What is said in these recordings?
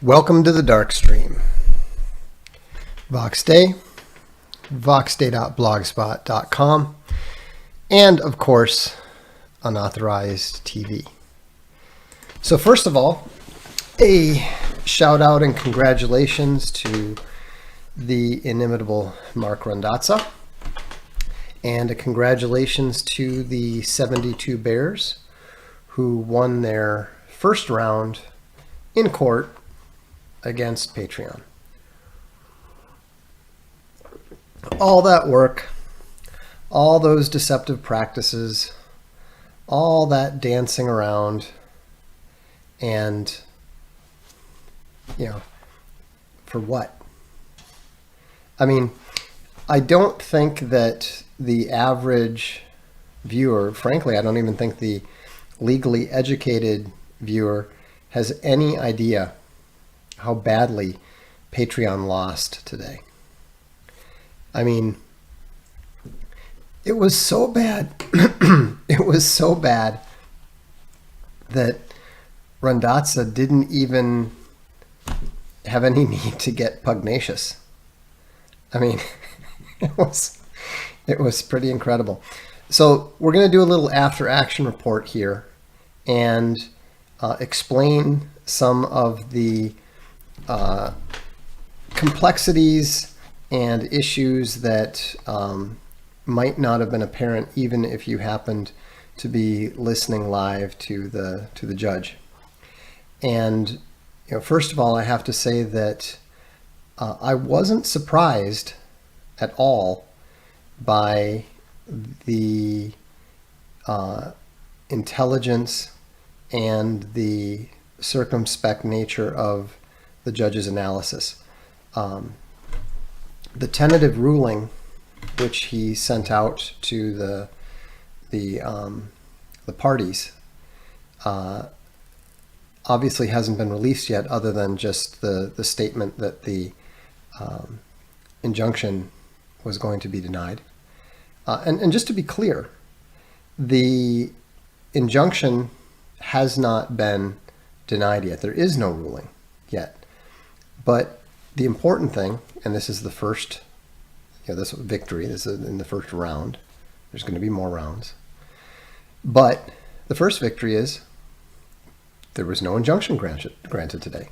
Welcome to the Darkstream. Voxday, voxday.blogspot.com, and of course, unauthorized TV. So first of all, a shout out and congratulations to the inimitable Mark Rondazza, and a congratulations to the 72 Bears who won their first round in court against Patreon. All that work, all those deceptive practices, all that dancing around, and, for what? I mean, I don't think that the average viewer, frankly, I don't even think the legally educated viewer has any idea how badly Patreon lost today. I mean, it was so bad. It was so bad that Rondazza didn't even have any need to get pugnacious. I mean, it was pretty incredible. So we're going to do a little after action report here and explain some of the complexities and issues that might not have been apparent even if you happened to be listening live to the judge. And first of all, I have to say that I wasn't surprised at all by the intelligence and the circumspect nature of the judge's analysis. The tentative ruling, which he sent out to the parties, obviously hasn't been released yet, other than just the statement that the injunction was going to be denied. And just to be clear, the injunction has not been denied yet. There is no ruling yet. But the important thing, and this is the first, this victory, this is in the first round. There's going to be more rounds. But the first victory is there was no injunction granted today.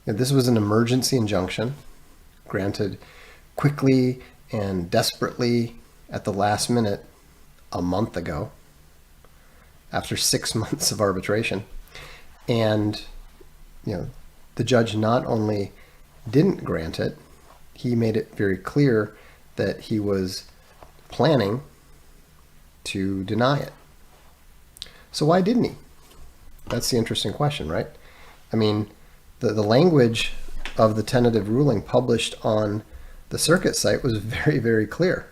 This was an emergency injunction granted quickly and desperately at the last minute a month ago, after 6 months of arbitration. And, the judge not only didn't grant it, he made it very clear that he was planning to deny it. So why didn't he? That's the interesting question, right? I mean, the language of the tentative ruling published on the circuit site was very, very clear.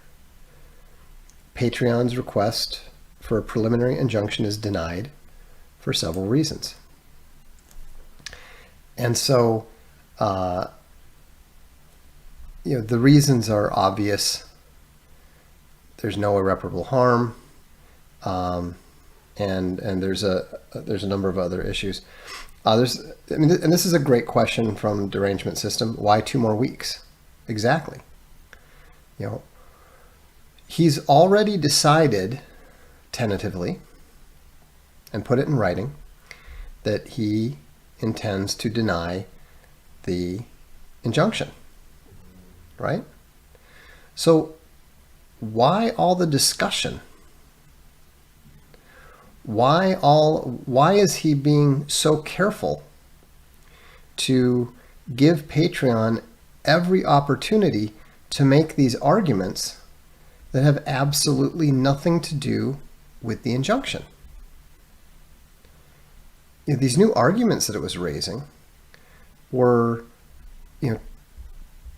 Patreon's request for a preliminary injunction is denied for several reasons. And so, the reasons are obvious. There's no irreparable harm, and there's a number of other issues. And this is a great question from Derangement System. Why 2 more weeks? Exactly. He's already decided tentatively and put it in writing that he intends to deny the injunction, right? So why all the discussion? Why is he being so careful to give Patreon every opportunity to make these arguments that have absolutely nothing to do with the injunction? These new arguments that it was raising were,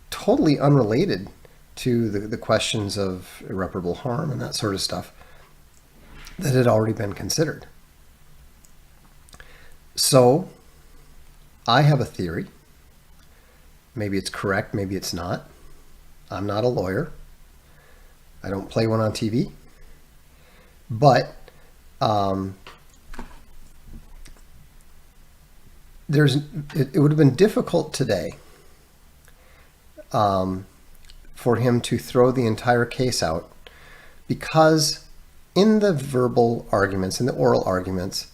totally unrelated to the questions of irreparable harm and that sort of stuff that had already been considered. So I have a theory. Maybe it's correct, maybe it's not. I'm not a lawyer. I don't play one on TV. But it would have been difficult today for him to throw the entire case out, because in the verbal arguments, in the oral arguments,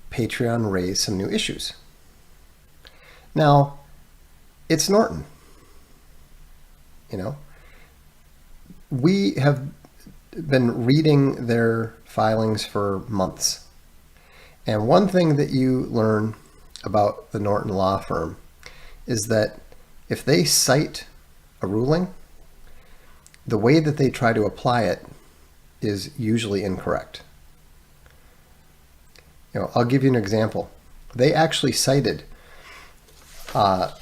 Patreon raised some new issues. Now, it's Norton. We have been reading their filings for months. And one thing that you learn about the Norton law firm is that if they cite a ruling, the way that they try to apply it is usually incorrect. I'll give you an example. They actually cited, it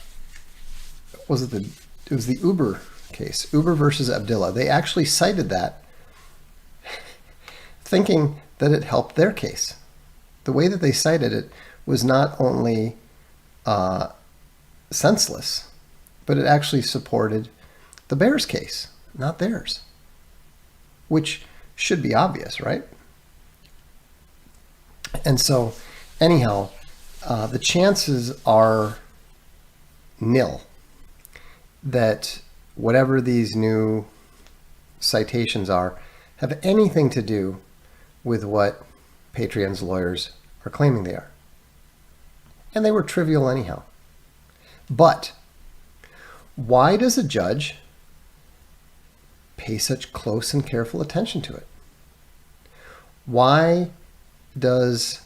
was the Uber case, Uber versus Abdillah. They actually cited that thinking that it helped their case. The way that they cited it was not only senseless, but it actually supported the Bears case, not theirs, which should be obvious, right? And so, anyhow, the chances are nil that whatever these new citations are have anything to do with what Patreon's lawyers are claiming they are. And they were trivial anyhow. But why does a judge pay such close and careful attention to it? Why does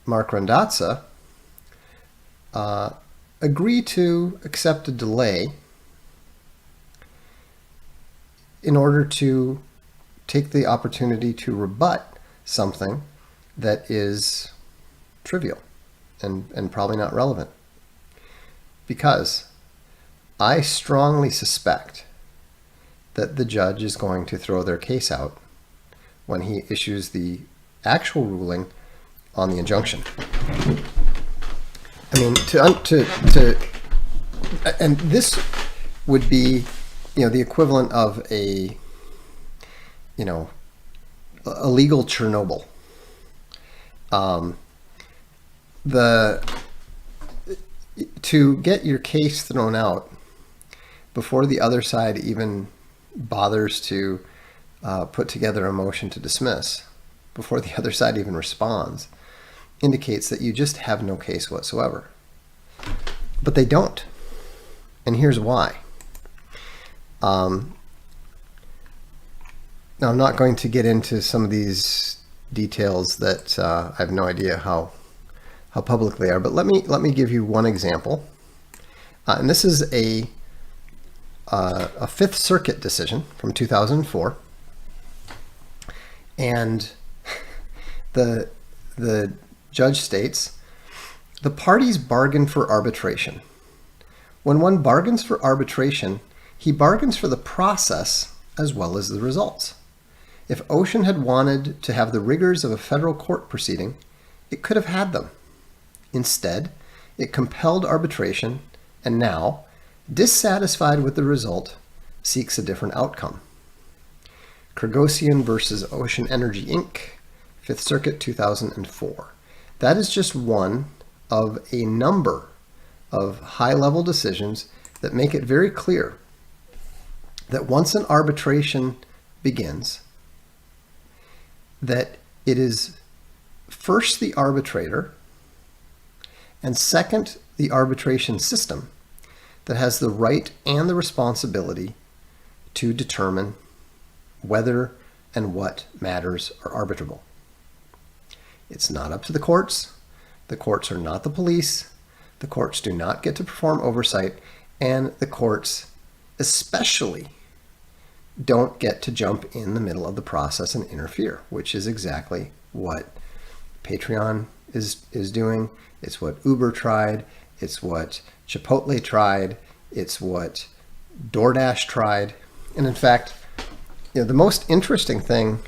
Mark Randazza agree to accept a delay in order to take the opportunity to rebut something that is trivial and probably not relevant? Because I strongly suspect that the judge is going to throw their case out when he issues the actual ruling on the injunction. I mean, and this would be, the equivalent of a legal Chernobyl. To get your case thrown out before the other side even bothers to put together a motion to dismiss, before the other side even responds, indicates that you just have no case whatsoever. But they don't. And here's why. Now, I'm not going to get into some of these details that I have no idea how public they are, but let me give you one example. And this is a Fifth Circuit decision from 2004. And the judge states, the parties bargain for arbitration. When one bargains for arbitration, he bargains for the process as well as the results. If Ocean had wanted to have the rigors of a federal court proceeding, it could have had them. Instead, it compelled arbitration and now, dissatisfied with the result, seeks a different outcome. Kyrgyzstan versus Ocean Energy Inc., Fifth Circuit, 2004. That is just one of a number of high-level decisions that make it very clear that once an arbitration begins, that it is first the arbitrator and second the arbitration system that has the right and the responsibility to determine whether and what matters are arbitrable. It's not up to the courts. The courts are not the police. The courts do not get to perform oversight, and the courts especially don't get to jump in the middle of the process and interfere, which is exactly what Patreon is doing. It's what Uber tried. It's what Chipotle tried. It's what DoorDash tried. And in fact, the most interesting thing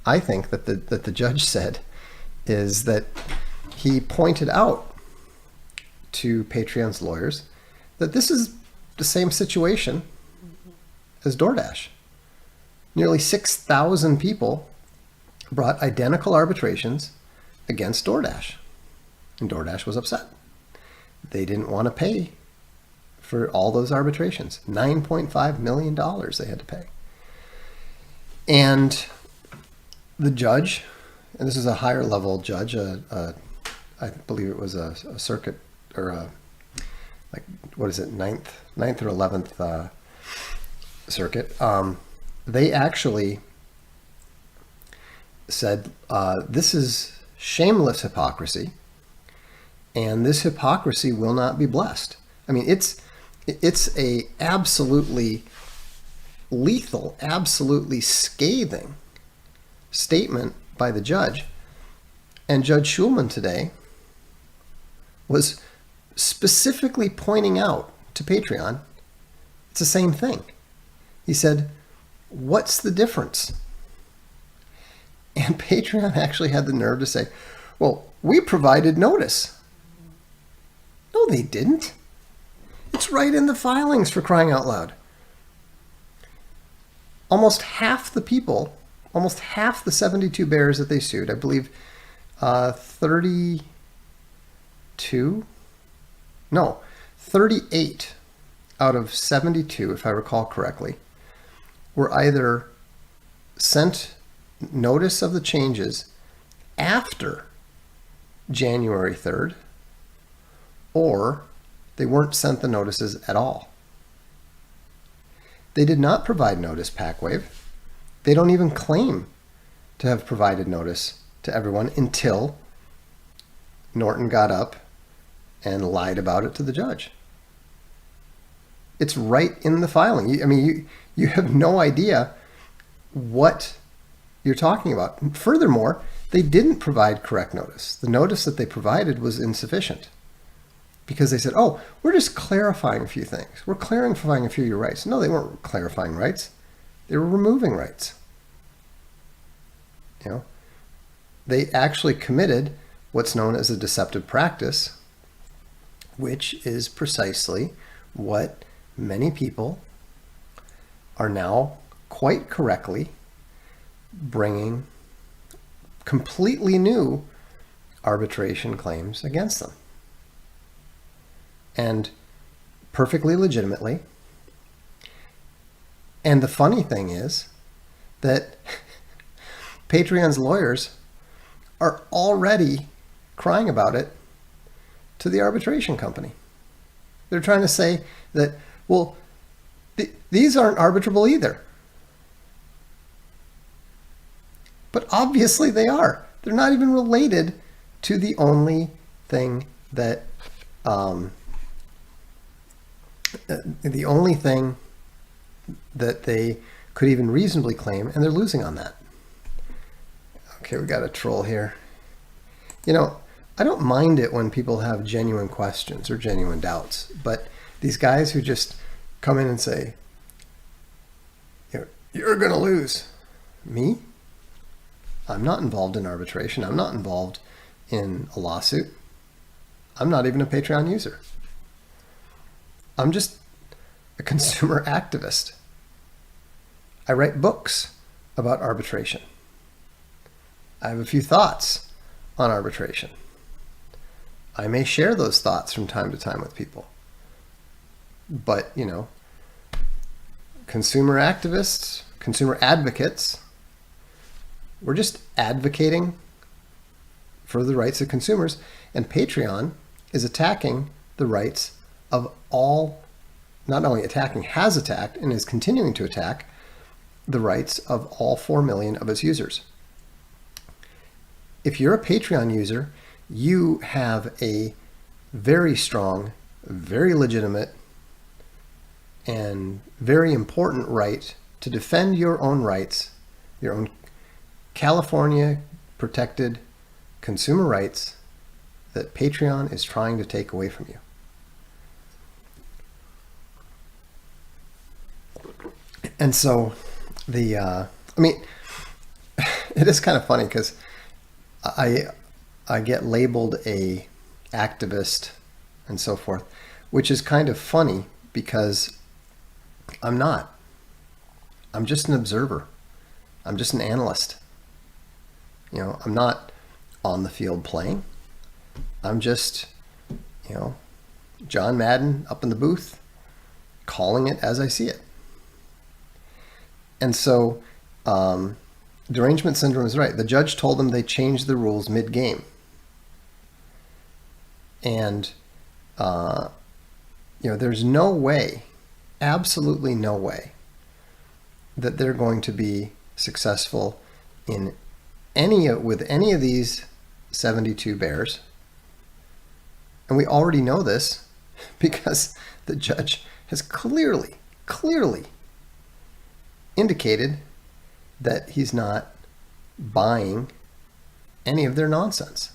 I think that the judge said is that he pointed out to Patreon's lawyers that this is the same situation as DoorDash. Nearly 6,000 people brought identical arbitrations against DoorDash, and DoorDash was upset. they didn't want to pay for all those arbitrations. $9.5 million they had to pay. And the judge, and this is a higher level judge, I believe it was a circuit, or like, what is it, ninth or 11th circuit, they actually said, this is shameless hypocrisy, and this hypocrisy will not be blessed. I mean, it's a absolutely lethal, absolutely scathing statement by the judge. And Judge Schulman today was specifically pointing out to Patreon, it's the same thing. He said, what's the difference? And Patreon actually had the nerve to say, well, we provided notice. No, they didn't. It's right in the filings, for crying out loud. Almost half the people, almost half the 72 bears that they sued, I believe 38 out of 72, if I recall correctly, were either sent notice of the changes after January 3rd, or they weren't sent the notices at all. They did not provide notice, Packwave. They don't even claim to have provided notice to everyone until Norton got up and lied about it to the judge. It's right in the filing. I mean, you have no idea what you're talking about. Furthermore, they didn't provide correct notice. The notice that they provided was insufficient, because they said, oh, we're just clarifying a few things. We're clarifying a few of your rights. No, they weren't clarifying rights. They were removing rights. You know, they actually committed what's known as a deceptive practice, which is precisely what many people are now quite correctly bringing completely new arbitration claims against them. And perfectly legitimately. And the funny thing is that Patreon's lawyers are already crying about it to the arbitration company. They're trying to say that, well, these aren't arbitrable either. But obviously they are. They're not even related to the only thing that they could even reasonably claim, and they're losing on that. Okay, we got a troll here. You know, I don't mind it when people have genuine questions or genuine doubts, but these guys who just come in and say, you're going to lose. Me? I'm not involved in arbitration. I'm not involved in a lawsuit. I'm not even a Patreon user. I'm just a consumer activist. I write books about arbitration. I have a few thoughts on arbitration. I may share those thoughts from time to time with people. But, you know, consumer activists, consumer advocates, we're just advocating for the rights of consumers, and Patreon is attacking the rights of all, not only attacking, has attacked and is continuing to attack the rights of all 4 million of its users. If you're a Patreon user, you have a very strong, very legitimate, and very important right to defend your own rights, your own California protected consumer rights that Patreon is trying to take away from you. And so I mean, it is kind of funny because I get labeled a activist and so forth, which is kind of funny because I'm not. I'm just an observer. I'm just an analyst. You know, I'm not on the field playing. I'm just, you know, John Madden up in the booth, calling it as I see it. And so derangement syndrome is right. The judge told them they changed the rules mid-game. And, there's no way, absolutely no way, that they're going to be successful with any of these 72 bears. And we already know this because the judge has clearly indicated that he's not buying any of their nonsense.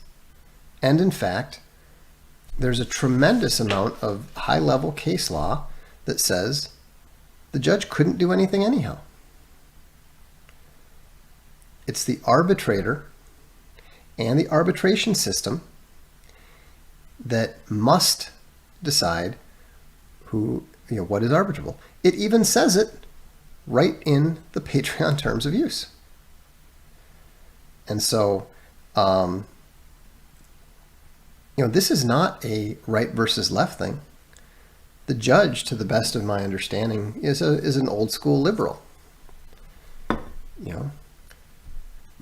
And in fact, there's a tremendous amount of high-level case law that says the judge couldn't do anything anyhow. It's the arbitrator and the arbitration system that must decide what is arbitrable. It even says it right in the Patreon terms of use. And so, this is not a right versus left thing. The judge, to the best of my understanding, is an old school liberal.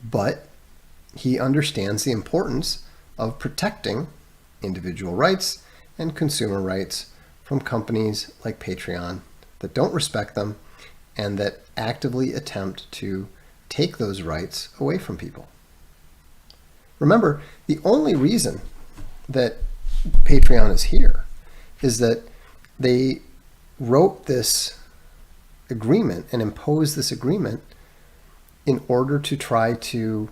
But he understands the importance of protecting individual rights and consumer rights from companies like Patreon that don't respect them and that actively attempt to take those rights away from people. Remember, the only reason that Patreon is here is that they wrote this agreement and imposed this agreement in order to try to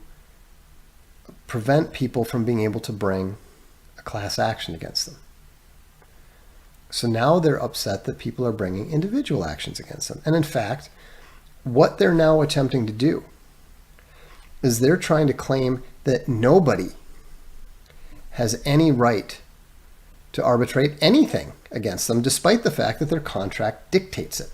prevent people from being able to bring a class action against them. So now they're upset that people are bringing individual actions against them. And in fact, what they're now attempting to do is they're trying to claim that nobody has any right to arbitrate anything against them, despite the fact that their contract dictates it.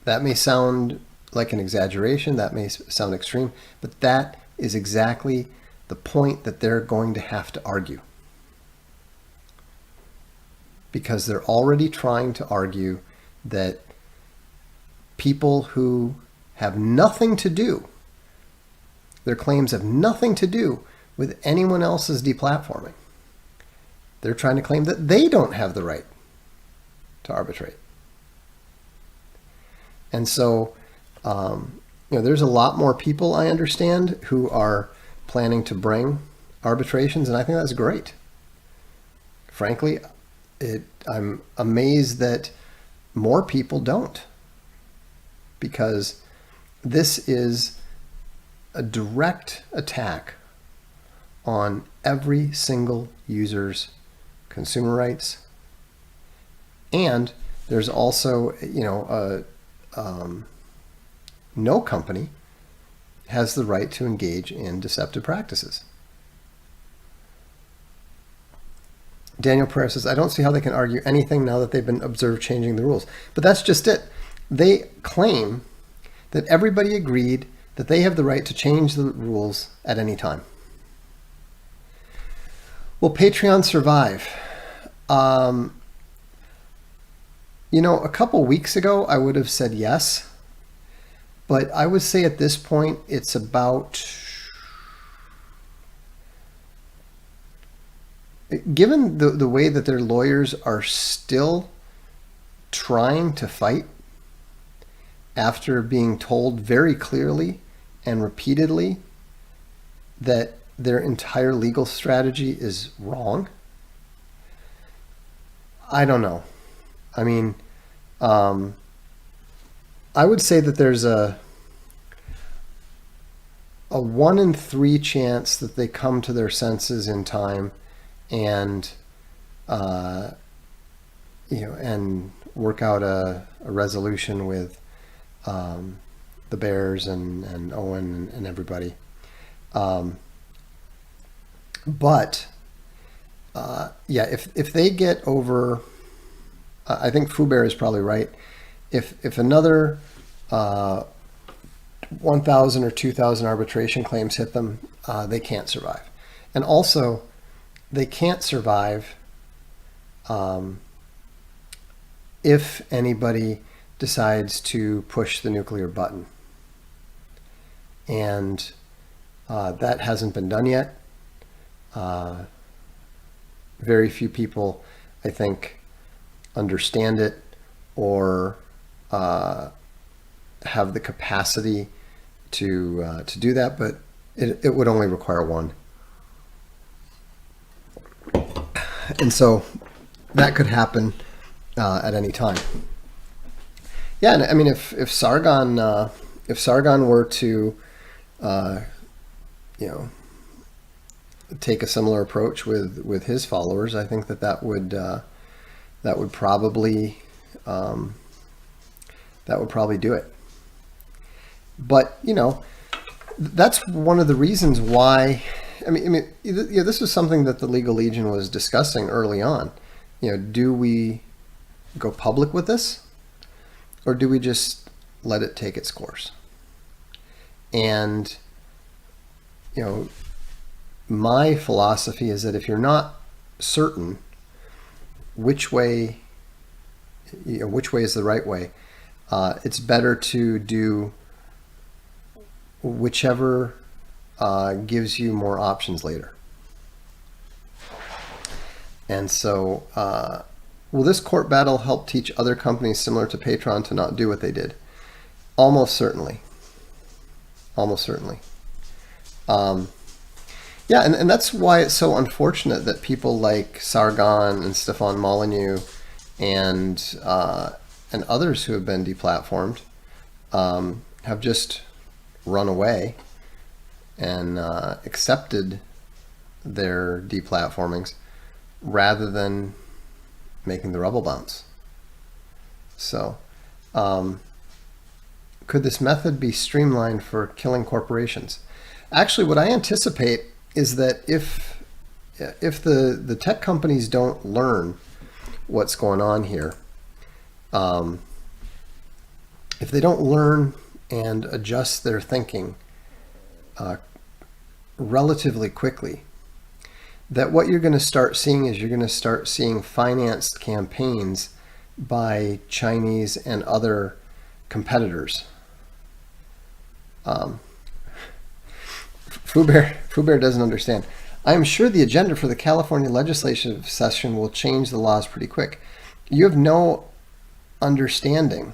That may sound like an exaggeration, that may sound extreme, but that is exactly the point that they're going to have to argue. Because they're already trying to argue that people who have nothing to do, their claims have nothing to do with anyone else's deplatforming. They're trying to claim that they don't have the right to arbitrate. And so, there's a lot more people, I understand, who are planning to bring arbitrations, and I think that's great. Frankly, I'm amazed that more people don't, because this is a direct attack on every single user's consumer rights. And there's also, no company has the right to engage in deceptive practices. Daniel Pereira says, I don't see how they can argue anything now that they've been observed changing the rules. But that's just it. They claim that everybody agreed that they have the right to change the rules at any time. Will Patreon survive? A couple weeks ago, I would have said yes. But I would say at this point, it's about, given the way that their lawyers are still trying to fight after being told very clearly and repeatedly that their entire legal strategy is wrong, I don't know. I mean, I would say that there's a 1 in 3 chance that they come to their senses in time and and work out a resolution with the Bears and Owen and everybody. But if they get over, I think Foo Bear is probably right. If another 1,000 or 2,000 arbitration claims hit them, they can't survive. And also, they can't survive if anybody decides to push the nuclear button. And that hasn't been done yet. Very few people, I think, understand it or have the capacity to do that, but it would only require one. And so that could happen at any time. Yeah, and I mean, if Sargon were to take a similar approach with his followers, I think that would probably do it. But that's one of the reasons why. I mean, this was something that the Legal Legion was discussing early on. Do we go public with this, or do we just let it take its course? And my philosophy is that if you're not certain which way is the right way, it's better to do whichever gives you more options later. And so, will this court battle help teach other companies similar to Patron to not do what they did? Almost certainly. Almost certainly. Yeah, and that's why it's so unfortunate that people like Sargon and Stefan Molyneux and others who have been deplatformed have just run away and accepted their deplatformings rather than making the rubble bounce. So, could this method be streamlined for killing corporations? Actually, what I anticipate is that if the tech companies don't learn what's going on here, if they don't learn and adjust their thinking relatively quickly, that what you're going to start seeing is you're going to start seeing financed campaigns by Chinese and other competitors. Fubear doesn't understand. I am sure the agenda for the California legislative session will change the laws pretty quick. You have no understanding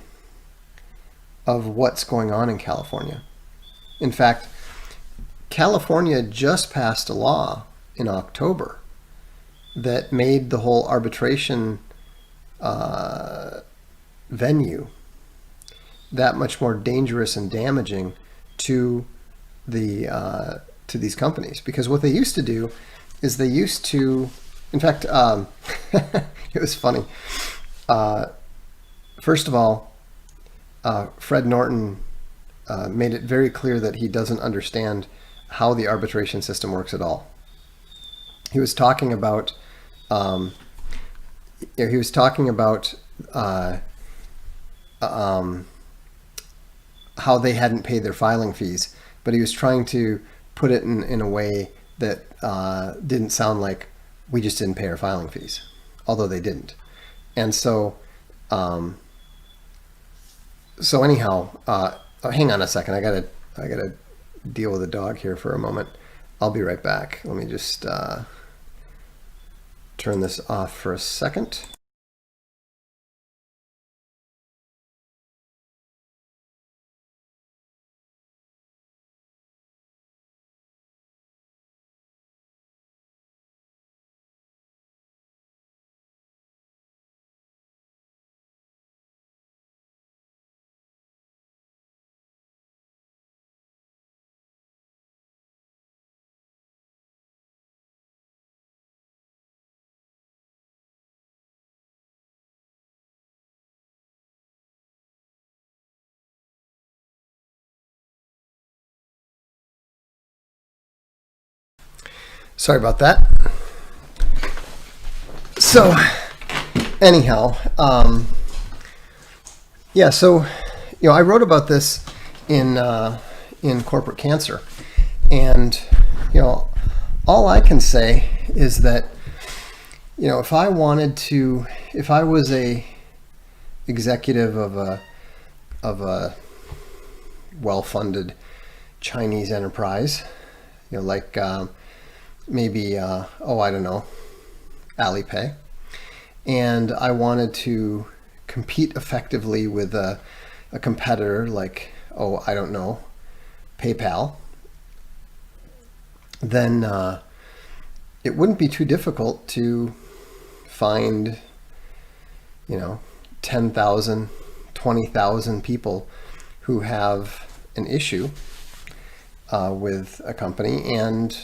of what's going on in California. In fact, California just passed a law in October that made the whole arbitration venue that much more dangerous and damaging to these companies, because what they used to do is they used to, in fact, it was funny. First of all, Fred Norton made it very clear that he doesn't understand how the arbitration system works at all. He was talking about how they hadn't paid their filing fees, but he was trying to put it in a way that didn't sound like we just didn't pay our filing fees, although they didn't. And so, anyhow, hang on a second. I gotta deal with a dog here for a moment. I'll be right back. Let me just turn this off for a second. Sorry about that. So, anyhow, yeah. So, I wrote about this in Corporate Cancer, and all I can say is that, if I was a executive of a well-funded Chinese enterprise, like maybe I don't know, Alipay, and I wanted to compete effectively with a competitor like, I don't know, PayPal, then it wouldn't be too difficult to find 10,000, 20,000 people who have an issue with a company and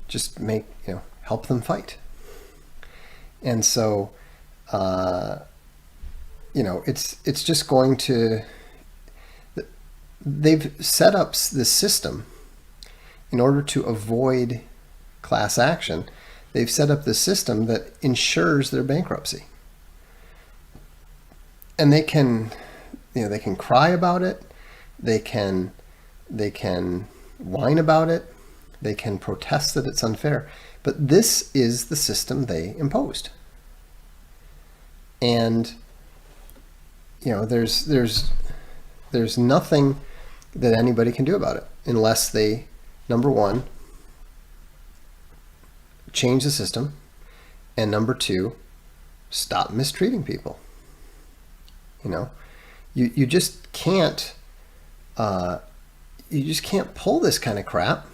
just help them fight. And so it's just going to, they've set up this system in order to avoid class action. They've set up this system that ensures their bankruptcy. And they can cry about it. They can whine about it. They can protest that it's unfair. But this is the system they imposed. And there's nothing that anybody can do about it unless they, number one, change the system, and number two, stop mistreating people. You just can't pull this kind of crap.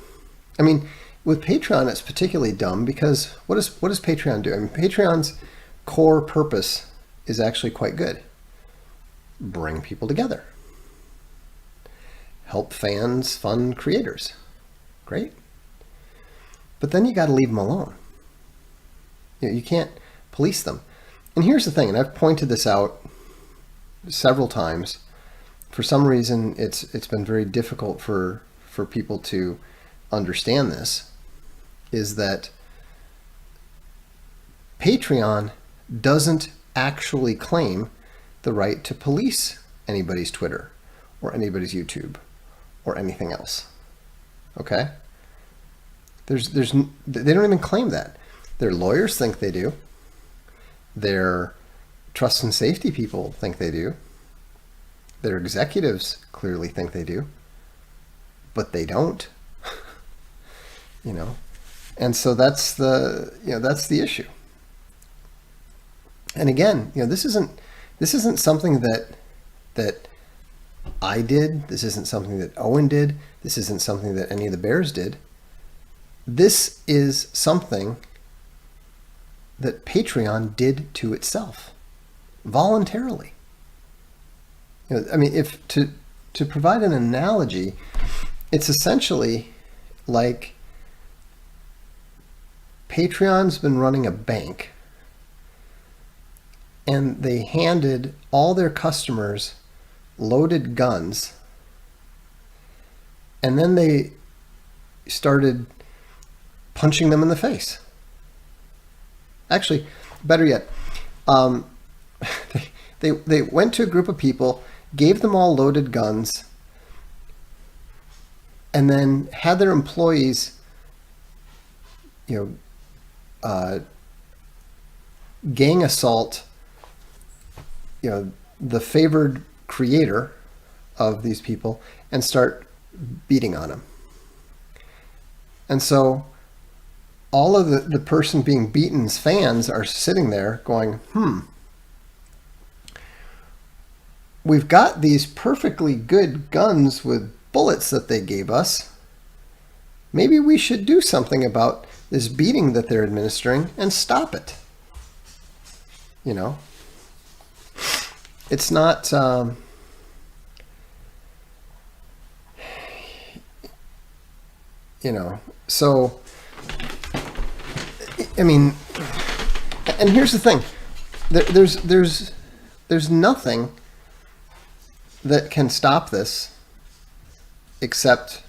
I mean, with Patreon, it's particularly dumb because what does Patreon do? I mean, Patreon's core purpose is actually quite good. Bring people together. Help fans fund creators. Great. But then you got to leave them alone. You can't police them. And here's the thing, and I've pointed this out several times. For some reason, it's been very difficult for people to understand this, is that Patreon doesn't actually claim the right to police anybody's Twitter or anybody's YouTube or anything else. Okay? They don't even claim that. Their lawyers think they do. Their trust and safety people think they do. Their executives clearly think they do. But they don't. And so that's the issue. And again, this isn't something that I did. This isn't something that Owen did. This isn't something that any of the Bears did. This is something that Patreon did to itself voluntarily. I mean, if to provide an analogy, it's essentially like Patreon's been running a bank, and they handed all their customers loaded guns, and then they started punching them in the face. Actually, better yet, they went to a group of people, gave them all loaded guns, and then had their employees, gang assault, the favored creator of these people and start beating on him. And so all of the person being beaten's fans are sitting there going, we've got these perfectly good guns with bullets that they gave us. Maybe we should do something about this beating that they're administering and stop it. It's not, so, I mean, and here's the thing, there's nothing that can stop this except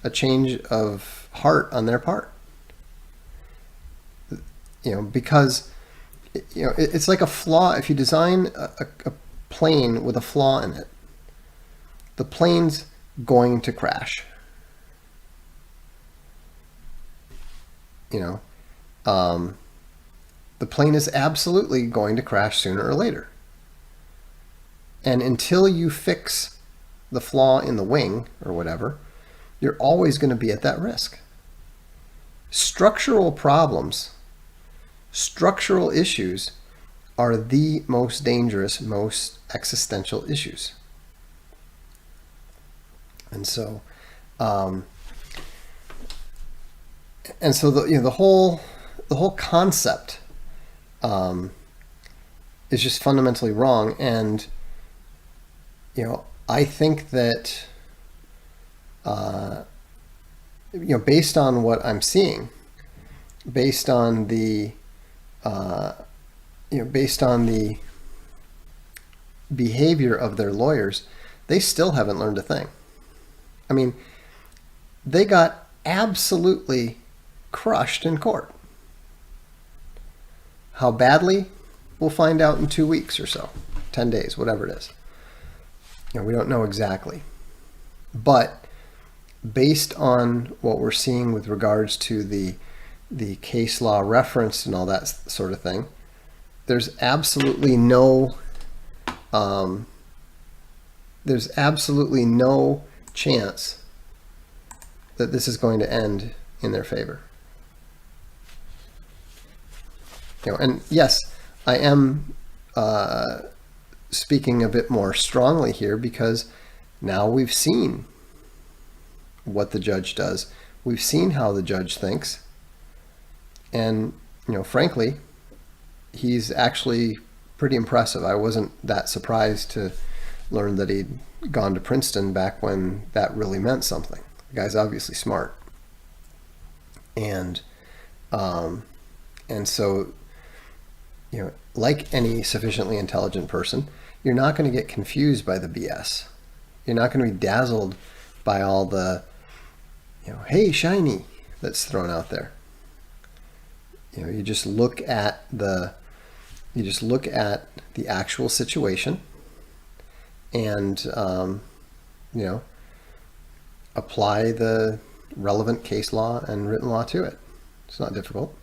a change of heart on their part. Because it's like a flaw. If you design a plane with a flaw in it, the plane's going to crash. you know, the plane is absolutely going to crash sooner or later. And until you fix the flaw in the wing or whatever, you're always going to be at that risk. Structural problems, structural issues are the most dangerous, most existential issues. And so, the whole concept is just fundamentally wrong. And I think that based on what I'm seeing, based on the behavior of their lawyers, they still haven't learned a thing. I mean, they got absolutely crushed in court. How badly? We'll find out in 2 weeks or so, 10 days, whatever it is. We don't know exactly. But based on what we're seeing with regards to the case law reference and all that sort of thing, there's absolutely no chance that this is going to end in their favor. And yes, I am speaking a bit more strongly here because now we've seen what the judge does. We've seen how the judge thinks. And, frankly, he's actually pretty impressive. I wasn't that surprised to learn that he'd gone to Princeton back when that really meant something. The guy's obviously smart. And so, like any sufficiently intelligent person, you're not going to get confused by the BS. You're not going to be dazzled by all the, hey, shiny, that's thrown out there. You just look at the actual situation and, apply the relevant case law and written law to it. It's not difficult.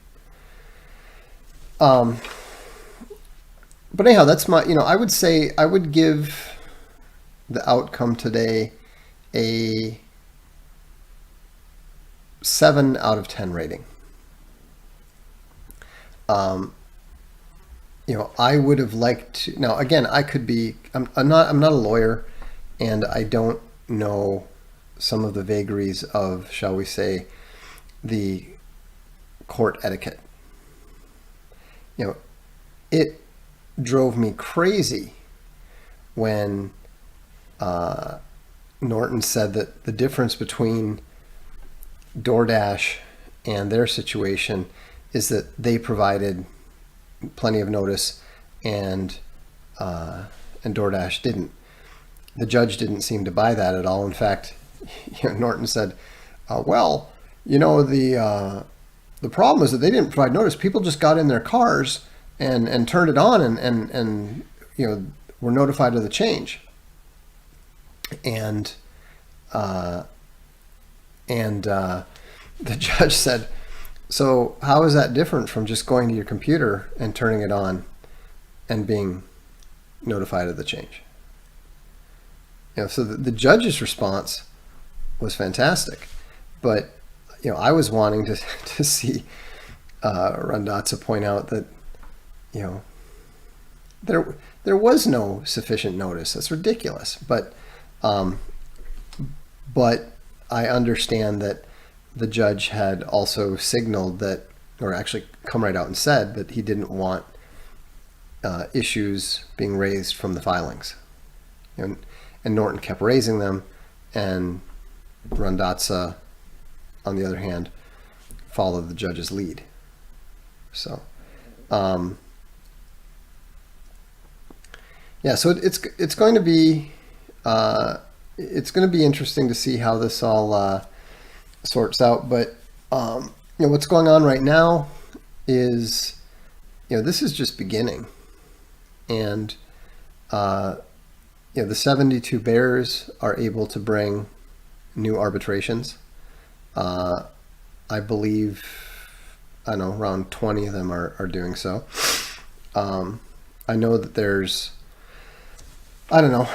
But anyhow, that's my, I would say I would give the outcome today a 7 out of 10 rating. I would have liked to, now again, I could be, I'm not a lawyer, and I don't know some of the vagaries of, shall we say, the court etiquette. It drove me crazy when Norton said that the difference between DoorDash and their situation is that they provided plenty of notice and DoorDash didn't. The judge didn't seem to buy that at all. In fact, Norton said, the problem is that they didn't provide notice. People just got in their cars and turned it on and were notified of the change. And the judge said, so how is that different from just going to your computer and turning it on and being notified of the change? So the judge's response was fantastic, but I was wanting to see Randazza point out that there was no sufficient notice. That's ridiculous. But I understand that the judge had also signaled that, or actually come right out and said that he didn't want issues being raised from the filings. And Norton kept raising them, and Randazza, on the other hand, followed the judge's lead. So, so it's going to be interesting to see how this all sorts out. But what's going on right now is this is just beginning, and the 72 bears are able to bring new arbitrations. I believe I know around 20 of them are doing so. I know that there's, I don't know,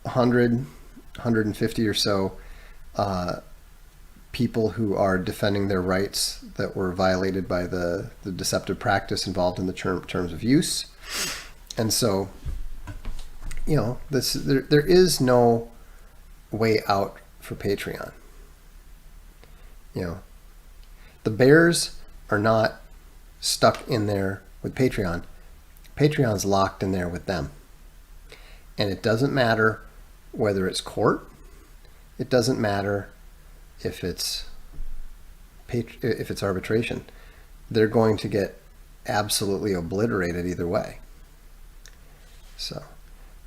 100, 150 or so people who are defending their rights that were violated by the deceptive practice involved in the terms of use. And so, you know, there is no way out for Patreon. You know, the bears are not stuck in there with Patreon. Patreon's locked in there with them. And it doesn't matter whether it's court. It doesn't matter if it's arbitration. They're going to get absolutely obliterated either way. So,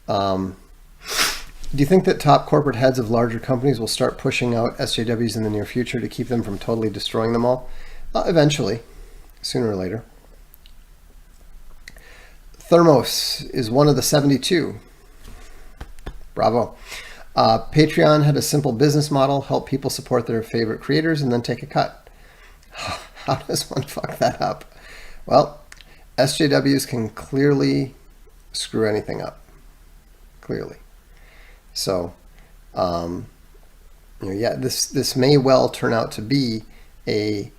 do you think that top corporate heads of larger companies will start pushing out SJWs in the near future to keep them from totally destroying them all? Eventually, sooner or later. Thermos is one of the 72. Bravo. Patreon had a simple business model, help people support their favorite creators and then take a cut. How does one fuck that up? Well, SJWs can clearly screw anything up. Clearly. So, you know, yeah, this may well turn out to be a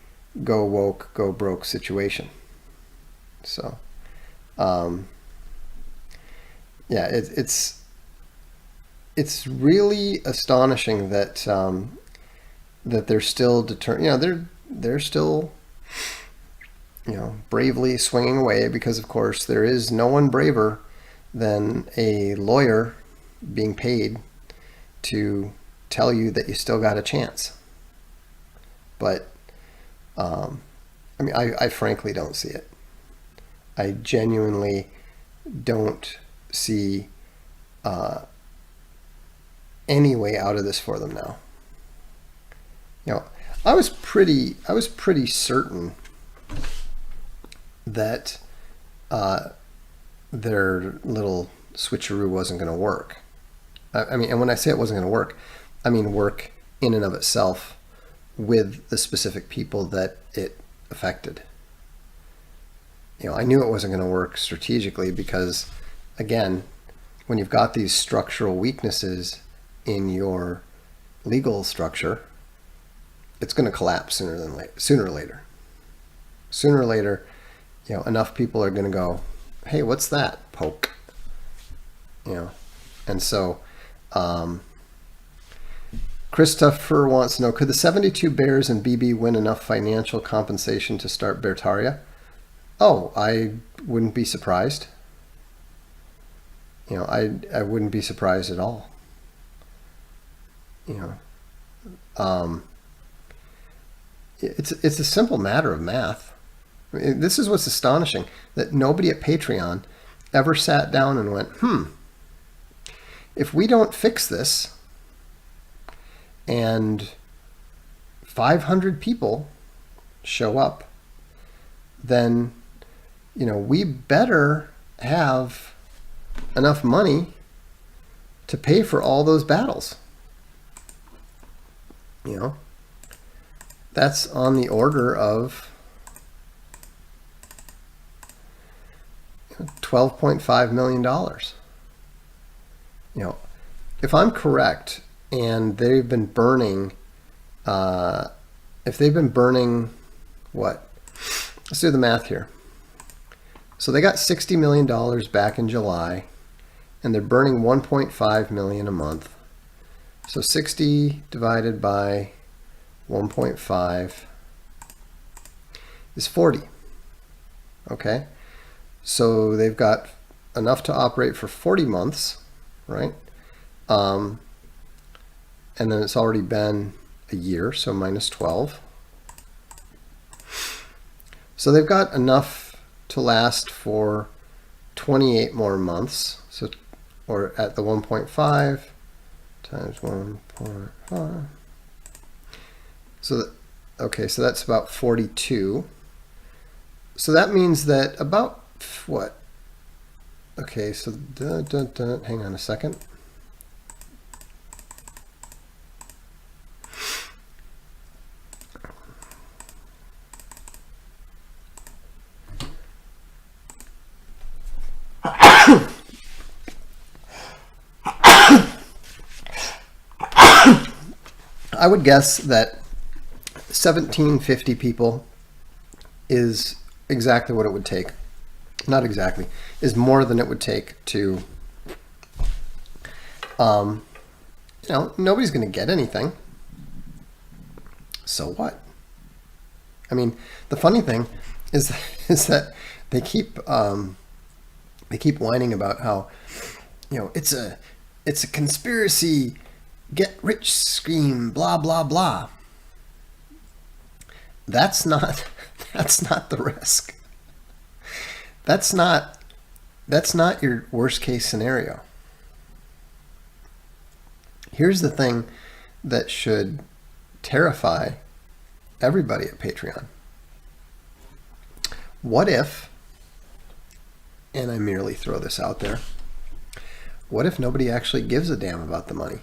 go woke, go broke situation. So, yeah, it's really astonishing that that they're still determined. You know, they're still, you know, bravely swinging away, because of course there is no one braver than a lawyer being paid to tell you that you still got a chance. But I mean, I frankly don't see it. I genuinely don't see any way out of this for them now. You know, I was pretty certain that their little switcheroo wasn't going to work. I mean, and when I say it wasn't going to work, I mean work in and of itself with the specific people that it affected. You know, I knew it wasn't going to work strategically because, again, when you've got these structural weaknesses in your legal structure, it's going to collapse sooner or later. Sooner or later, you know, enough people are going to go, hey, what's that? Poke. You know, and so Christopher wants to know, could the 72 bears and BB win enough financial compensation to start Beartaria? Oh, I wouldn't be surprised. You know, I wouldn't be surprised at all. You know, it's a simple matter of math. I mean, this is what's astonishing, that nobody at Patreon ever sat down and went, if we don't fix this and 500 people show up, then, you know, we better have enough money to pay for all those battles. You know, that's on the order of $12.5 million. You know, if I'm correct, and they've been burning, if they've been burning what? Let's do the math here. So they got $60 million back in July, and they're burning 1.5 million a month. So 60 divided by 1.5 is 40. Okay, so they've got enough to operate for 40 months, right? And then it's already been a year, so minus 12. So they've got enough to last for 28 more months. So, or at the 1.5 times 1.5. So, okay, so that's about 42. So that means that about what? Okay, so hang on a second. I would guess that 1750 people is exactly what it would take. Not exactly, is more than it would take to, nobody's going to get anything. So what? I mean, the funny thing is that they keep whining about how, it's a conspiracy, get rich scheme, blah blah blah. That's not the risk. That's not your worst case scenario. Here's the thing that should terrify everybody at Patreon. What if, and I merely throw this out there, what if nobody actually gives a damn about the money?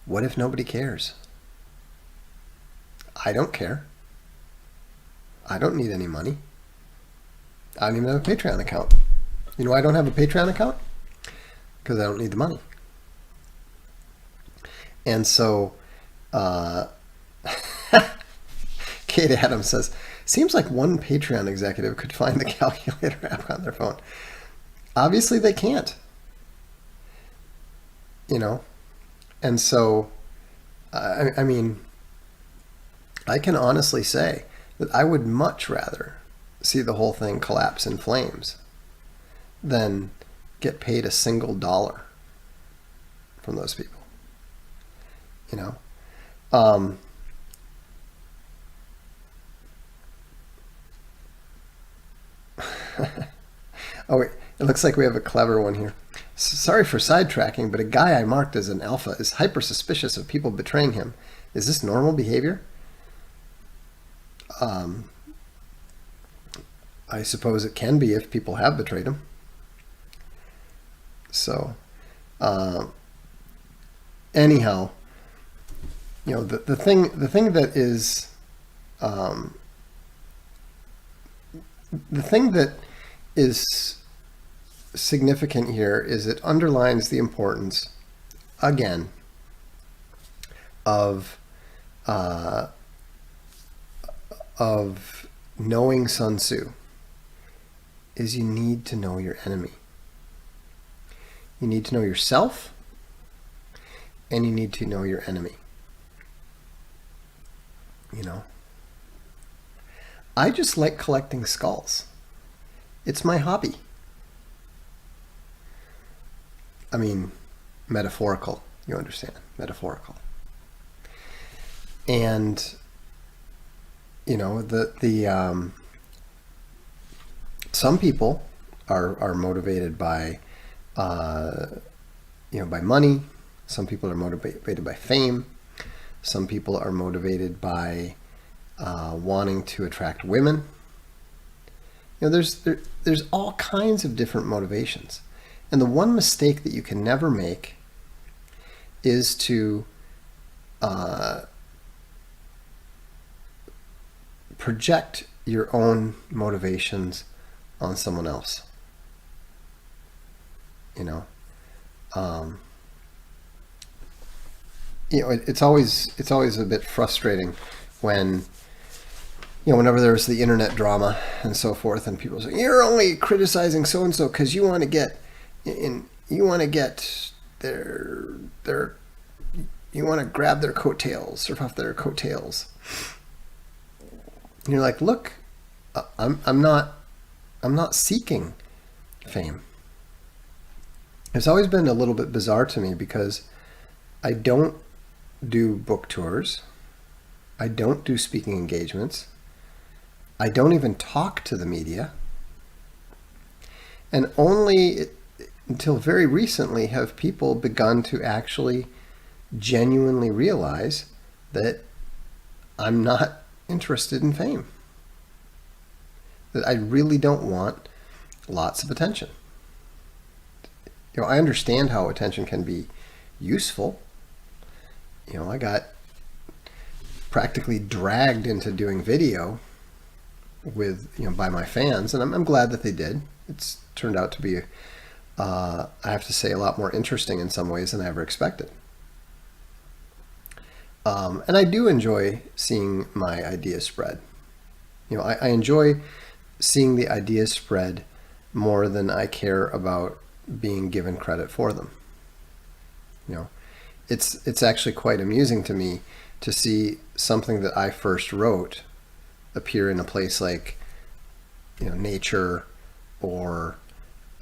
What if nobody cares? I don't care. I don't need any money. I don't even have a Patreon account. You know why I don't have a Patreon account? Because I don't need the money. And so, Kate Adams says, seems like one Patreon executive could find the calculator app on their phone. Obviously they can't. And so, I mean, I can honestly say that I would much rather see the whole thing collapse in flames than get paid a single dollar from those people. Oh wait, it looks like we have a clever one here. Sorry for sidetracking, but a guy I marked as an alpha is hyper suspicious of people betraying him. Is this normal behavior? I suppose it can be if people have betrayed him. So, anyhow, the thing that is, the thing that is significant here is it underlines the importance, again, of knowing Sun Tzu. Is you need to know your enemy. You need to know yourself, and you need to know your enemy. I just like collecting skulls. It's my hobby. I mean, metaphorical, you understand, metaphorical. And, some people are motivated by, by money. Some people are motivated by fame. Some people are motivated by wanting to attract women. There's all kinds of different motivations. And the one mistake that you can never make is to project your own motivations on someone else. It's always a bit frustrating when, whenever there's the internet drama and so forth, and people say, you're only criticizing so and so because you want to get their you want to grab their coattails, surf off their coattails. And you're like, look, I'm not seeking fame. It's always been a little bit bizarre to me because I don't do book tours. I don't do speaking engagements. I don't even talk to the media. And only until very recently have people begun to actually genuinely realize that I'm not interested in fame. That I really don't want lots of attention. I understand how attention can be useful. I got practically dragged into doing video with, by my fans, and I'm glad that they did. It's turned out to be, I have to say, a lot more interesting in some ways than I ever expected. And I do enjoy seeing my ideas spread. I enjoy seeing the ideas spread more than I care about being given credit for them. It's actually quite amusing to me to see something that I first wrote appear in a place like Nature or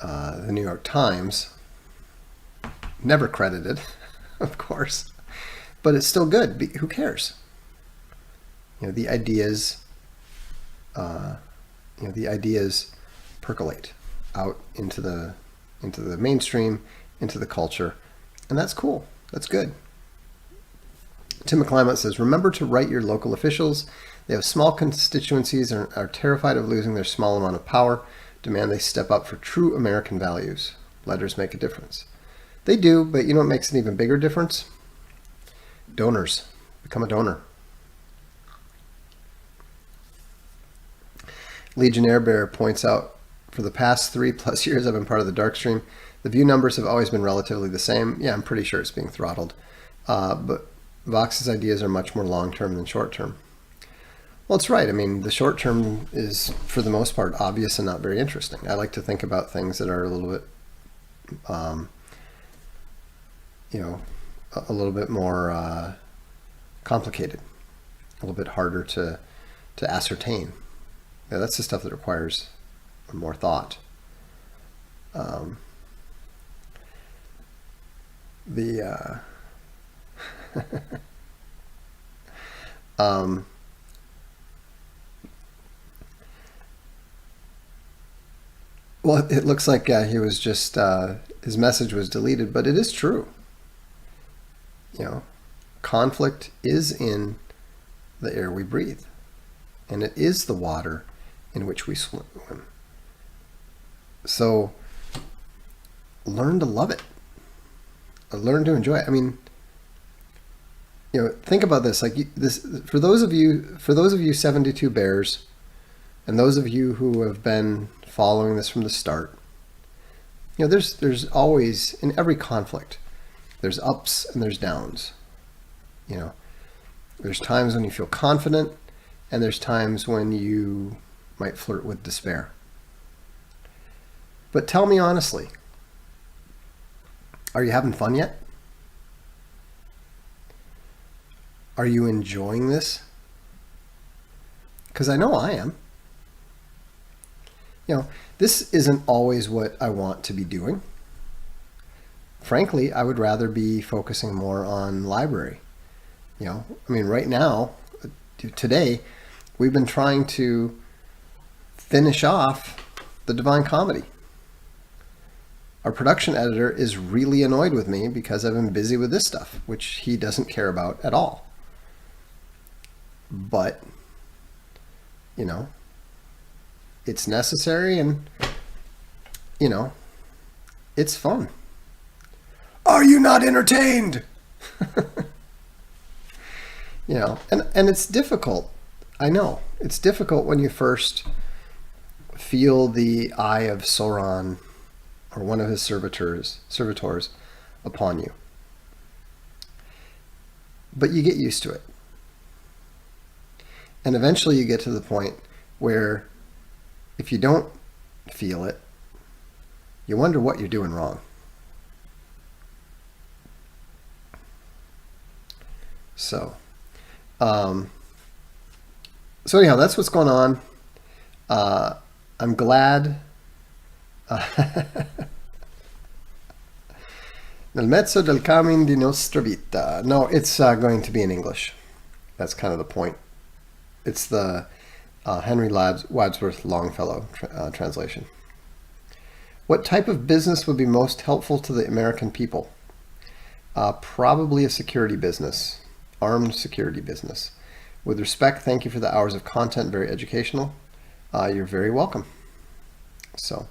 the New York Times. Never credited, of course, but it's still good. Who cares? The ideas, the ideas percolate out into the mainstream, into the culture, and that's cool. That's good. Tim McClimate says, remember to write your local officials. They have small constituencies and are terrified of losing their small amount of power. Demand they step up for true American values. Letters make a difference. They do, but you know what makes an even bigger difference? Donors. Become a donor. Legionnaire Bear points out, for the past 3+ years I've been part of the Darkstream. The view numbers have always been relatively the same. Yeah, I'm pretty sure it's being throttled. But VOX'S ideas are much more long-term than short-term. Well, it's right. I mean, the short-term is, for the most part, obvious and not very interesting. I like to think about things that are a little bit, a little bit more complicated, a little bit harder to ascertain. Yeah, that's the stuff that requires more thought. Well, it looks like he was just, his message was deleted, but it is true. Conflict is in the air we breathe, and it is the water in which we swim. So learn to love it. Learn to enjoy it. I mean, think about this. Like this, for those of you 72 bears, and those of you who have been following this from the start, there's always, in every conflict, there's ups and there's downs. There's times when you feel confident, and there's times when you might flirt with despair. But tell me honestly, are you having fun yet? Are you enjoying this? Because I know I am. This isn't always what I want to be doing. Frankly, I would rather be focusing more on library. I mean, right now, today, we've been trying to finish off the Divine Comedy. Our production editor is really annoyed with me because I've been busy with this stuff, which he doesn't care about at all. But, it's necessary, and, it's fun. Are you not entertained? And it's difficult. I know. It's difficult when you first feel the eye of Sauron or one of his servitors upon you. But you get used to it. And eventually you get to the point where if you don't feel it, you wonder what you're doing wrong. So anyhow, that's what's going on. I'm glad. Nel mezzo del cammin di nostra vita. No, it's going to be in English. That's kind of the point. It's the Henry Wadsworth Longfellow translation. What type of business would be most helpful to the American people? Probably a security business, armed security business. With respect, thank you for the hours of content, very educational. You're very welcome. So,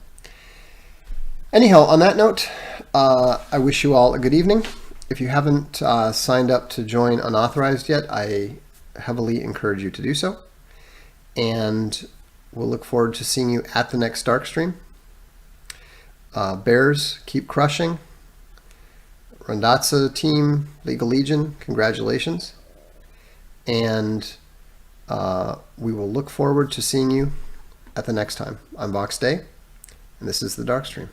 anyhow, on that note, I wish you all a good evening. If you haven't signed up to join Unauthorized yet, I heavily encourage you to do so. And we'll look forward to seeing you at the next Darkstream. Bears, keep crushing. Randazza team, Legal Legion, congratulations. and we will look forward to seeing you at the next time. I'm Voxday, and this is the Darkstream.